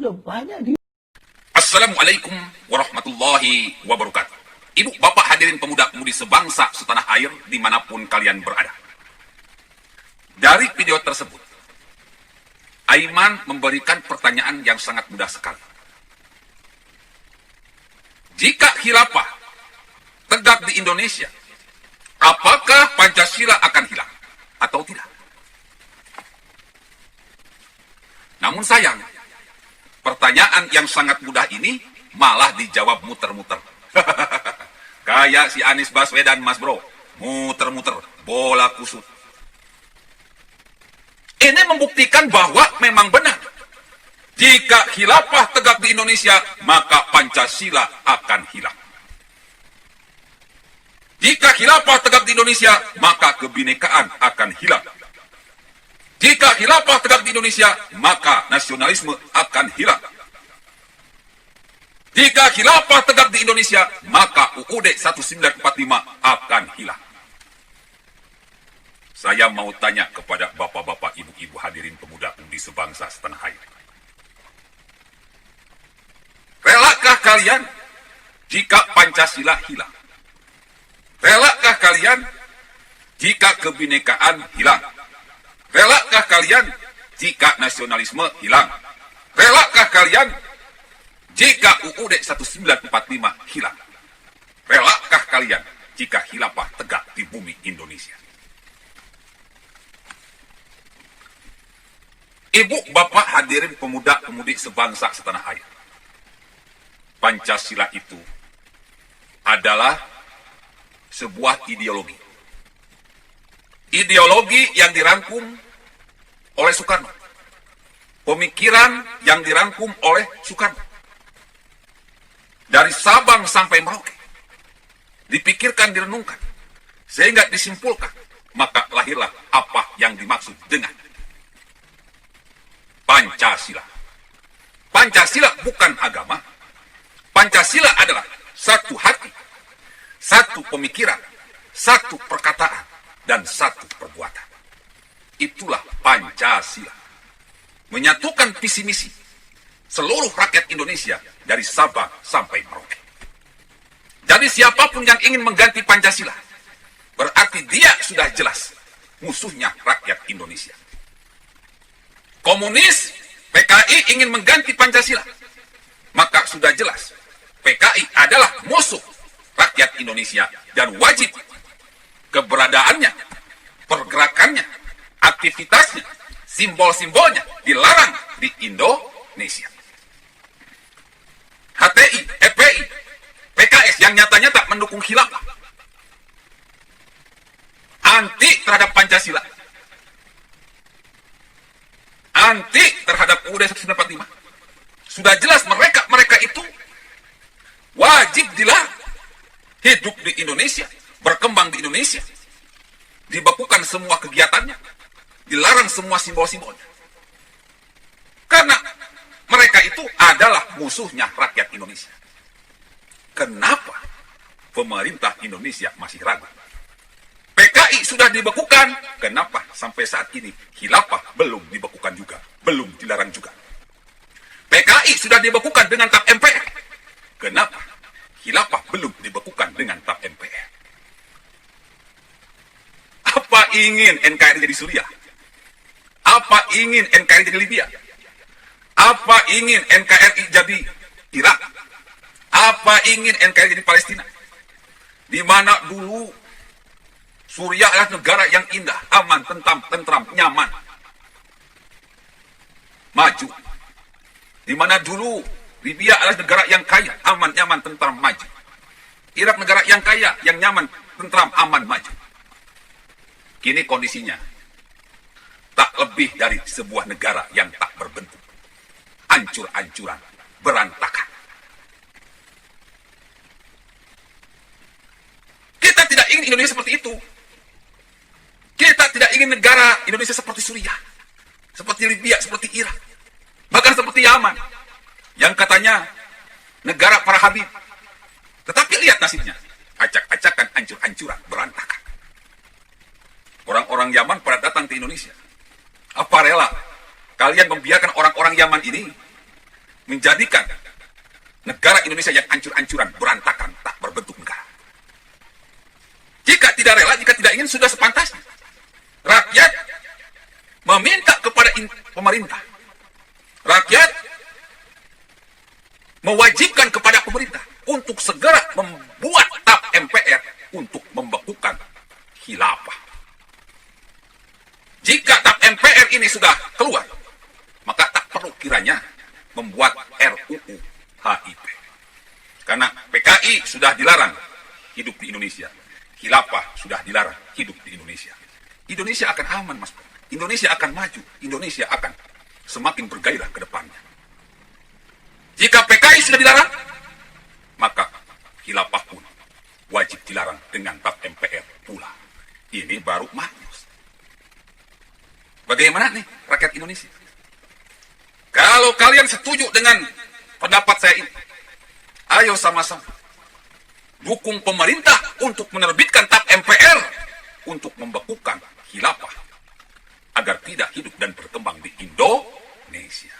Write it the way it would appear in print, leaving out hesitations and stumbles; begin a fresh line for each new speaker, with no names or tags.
sudah banyak di.
Assalamualaikum warahmatullahi wabarakatuh. Ibu, bapak, hadirin pemuda-pemudi sebangsa setanah air dimanapun kalian berada. Dari video tersebut, Aiman memberikan pertanyaan yang sangat mudah sekali. Jika khilafah tegak di Indonesia, apakah Pancasila akan hilang atau tidak? Namun sayang, pertanyaan yang sangat mudah ini malah dijawab muter-muter. Kayak si Anies Baswedan, Mas Bro. Muter-muter, bola kusut. Ini membuktikan bahwa memang benar. Jika khilafah tegak di Indonesia, maka Pancasila akan hilang. Jika khilafah tegak di Indonesia, maka kebinekaan akan hilang. Jika khilafah tegak di Indonesia, maka nasionalisme akan hilang. Jika khilafah tegak di Indonesia, maka UUD 1945 akan hilang. Saya mau tanya kepada bapak-bapak, ibu-ibu, hadirin pemuda-pemudi sebangsa setanah air. Relakah kalian jika Pancasila hilang? Relakah kalian jika kebinekaan hilang? Relakah kalian jika nasionalisme hilang? Relakah kalian jika UUD 1945 hilang? Relakah kalian jika khilafah tegak di bumi Indonesia? Ibu, bapak, hadirin pemuda-pemudi sebangsa setanah air. Pancasila itu adalah sebuah ideologi. Ideologi yang dirangkum oleh Soekarno. Pemikiran yang dirangkum oleh Soekarno. Dari Sabang sampai Merauke. Dipikirkan, direnungkan. Sehingga disimpulkan. Maka lahirlah apa yang dimaksud dengan Pancasila. Pancasila bukan agama. Pancasila adalah satu hati, satu pemikiran, satu perkataan, dan satu perbuatan. Itulah Pancasila. Menyatukan visi misi seluruh rakyat Indonesia dari Sabang sampai Merauke. Jadi siapapun yang ingin mengganti Pancasila, berarti dia sudah jelas musuhnya rakyat Indonesia. Komunis, PKI ingin mengganti Pancasila, maka sudah jelas PKI adalah musuh rakyat Indonesia dan wajib keberadaannya, pergerakannya, aktivitasnya, simbol-simbolnya dilarang di Indonesia. HTI, FPI, PKS yang nyata-nyata mendukung khilafah, anti terhadap Pancasila, anti terhadap UUD 1945. Sudah jelas mereka itu wajib dilarang hidup di Indonesia, berkembang di Indonesia, dibekukan semua kegiatannya, dilarang semua simbol-simbolnya. Karena mereka itu adalah musuhnya rakyat Indonesia. Kenapa pemerintah Indonesia masih ragu? PKI sudah dibekukan, kenapa sampai saat ini khilafah belum dibekukan juga, belum dilarang juga? PKI sudah dibekukan dengan TAP MPR, kenapa khilafah belum dibekukan dengan TAP MPR? Apa ingin NKRI jadi Suriah? Apa ingin NKRI jadi Libya? Apa ingin NKRI jadi Irak? Apa ingin NKRI jadi Palestina? Di mana dulu Suriah adalah negara yang indah, aman, tentram, nyaman, maju. Di mana dulu Libya adalah negara yang kaya, aman, nyaman, tentram, maju. Irak negara yang kaya, yang nyaman, tentram, aman, maju. Kini kondisinya tak lebih dari sebuah negara yang tak berbentuk, hancur-hancuran, berantakan. Kita tidak ingin Indonesia seperti itu. Kita tidak ingin negara Indonesia seperti Suriah, seperti Libya, seperti Irak, bahkan seperti Yaman, yang katanya negara para Habib. Tetapi lihat nasibnya, acak-acakan, hancur-hancuran, berantakan. Orang-orang Yaman pada datang ke Indonesia. Apa rela kalian membiarkan orang-orang Yaman ini menjadikan negara Indonesia yang ancur-ancuran, berantakan, tak berbentuk negara. Jika tidak rela, jika tidak ingin, sudah sepantasnya rakyat meminta kepada pemerintah. Rakyat mewajibkan kepada pemerintah untuk segera membuat TAP MPR untuk membekukan khilafah. Jika TAP MPR ini sudah keluar, maka tak perlu kiranya membuat RUU HIP. Karena PKI sudah dilarang hidup di Indonesia. Khilafah sudah dilarang hidup di Indonesia. Indonesia akan aman, Mas. Indonesia akan maju. Indonesia akan semakin bergairah ke depannya. Jika PKI sudah dilarang, maka khilafah pun wajib dilarang dengan TAP MPR pula. Ini baru maknyus. Bagaimana nih rakyat Indonesia? Kalau kalian setuju dengan pendapat saya ini, ayo sama-sama dukung pemerintah untuk menerbitkan TAP MPR untuk membekukan khilafah agar tidak hidup dan berkembang di Indonesia.